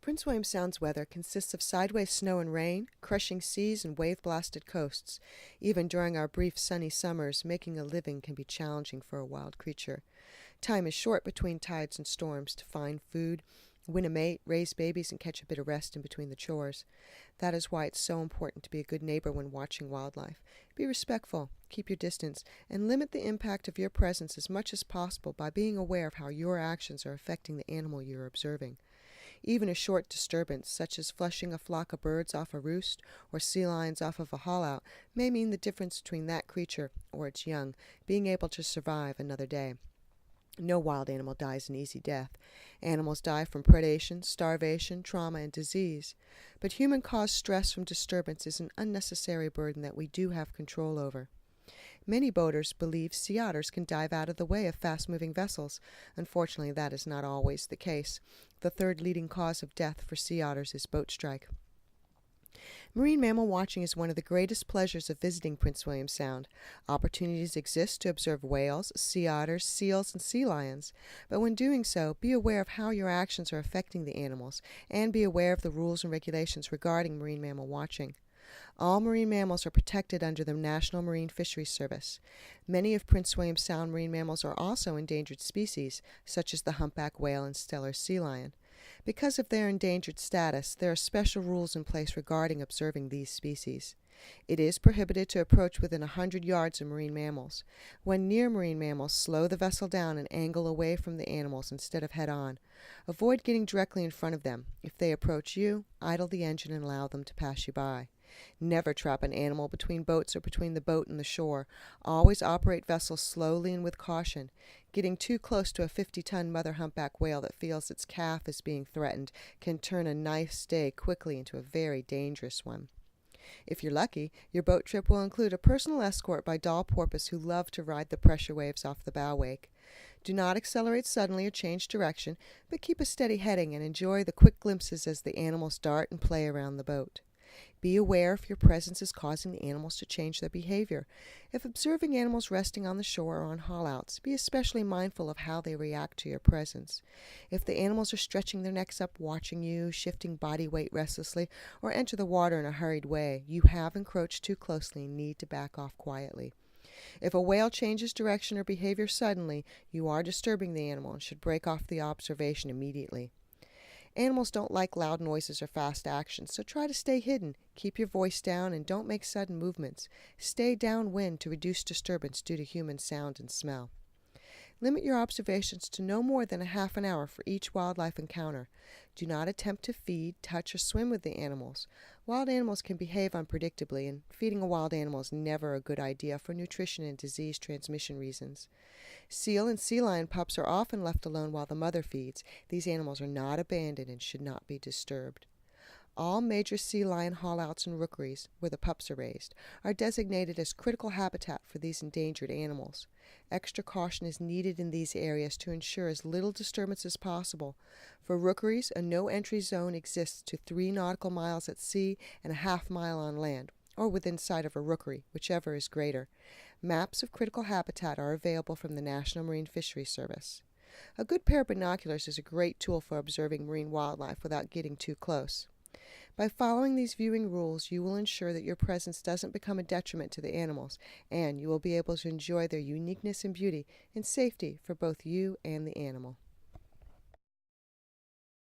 Prince William Sound's weather consists of sideways snow and rain, crushing seas, and wave-blasted coasts. Even during our brief sunny summers, making a living can be challenging for a wild creature. Time is short between tides and storms to find food, win a mate, raise babies, and catch a bit of rest in between the chores. That is why it's so important to be a good neighbor when watching wildlife. Be respectful, keep your distance, and limit the impact of your presence as much as possible by being aware of how your actions are affecting the animal you are observing. Even a short disturbance, such as flushing a flock of birds off a roost or sea lions off of a haul-out, may mean the difference between that creature, or its young, being able to survive another day. No wild animal dies an easy death. Animals die from predation, starvation, trauma, and disease. But human-caused stress from disturbance is an unnecessary burden that we do have control over. Many boaters believe sea otters can dive out of the way of fast-moving vessels. Unfortunately, that is not always the case. The third leading cause of death for sea otters is boat strike. Marine mammal watching is one of the greatest pleasures of visiting Prince William Sound. Opportunities exist to observe whales, sea otters, seals, and sea lions. But when doing so, be aware of how your actions are affecting the animals, and be aware of the rules and regulations regarding marine mammal watching. All marine mammals are protected under the National Marine Fisheries Service. Many of Prince William Sound marine mammals are also endangered species, such as the humpback whale and Steller sea lion. Because of their endangered status, there are special rules in place regarding observing these species. It is prohibited to approach within 100 yards of marine mammals. When near marine mammals, slow the vessel down and angle away from the animals instead of head-on. Avoid getting directly in front of them. If they approach you, idle the engine and allow them to pass you by. Never trap an animal between boats or between the boat and the shore. Always operate vessels slowly and with caution. Getting too close to a 50-ton mother humpback whale that feels its calf is being threatened can turn a nice day quickly into a very dangerous one. If you're lucky, your boat trip will include a personal escort by doll porpoise who love to ride the pressure waves off the bow wake. Do not accelerate suddenly or change direction, but keep a steady heading and enjoy the quick glimpses as the animals dart and play around the boat. Be aware if your presence is causing the animals to change their behavior. If observing animals resting on the shore or on haul-outs, be especially mindful of how they react to your presence. If the animals are stretching their necks up, watching you, shifting body weight restlessly, or enter the water in a hurried way, you have encroached too closely and need to back off quietly. If a whale changes direction or behavior suddenly, you are disturbing the animal and should break off the observation immediately. Animals don't like loud noises or fast actions, so try to stay hidden. Keep your voice down and don't make sudden movements. Stay downwind to reduce disturbance due to human sound and smell. Limit your observations to no more than a half an hour for each wildlife encounter. Do not attempt to feed, touch, or swim with the animals. Wild animals can behave unpredictably, and feeding a wild animal is never a good idea for nutrition and disease transmission reasons. Seal and sea lion pups are often left alone while the mother feeds. These animals are not abandoned and should not be disturbed. All major sea lion haul-outs and rookeries, where the pups are raised, are designated as critical habitat for these endangered animals. Extra caution is needed in these areas to ensure as little disturbance as possible. For rookeries, a no-entry zone exists to 3 nautical miles at sea and a half-mile on land, or within sight of a rookery, whichever is greater. Maps of critical habitat are available from the National Marine Fisheries Service. A good pair of binoculars is a great tool for observing marine wildlife without getting too close. By following these viewing rules, you will ensure that your presence doesn't become a detriment to the animals, and you will be able to enjoy their uniqueness and beauty in safety for both you and the animal.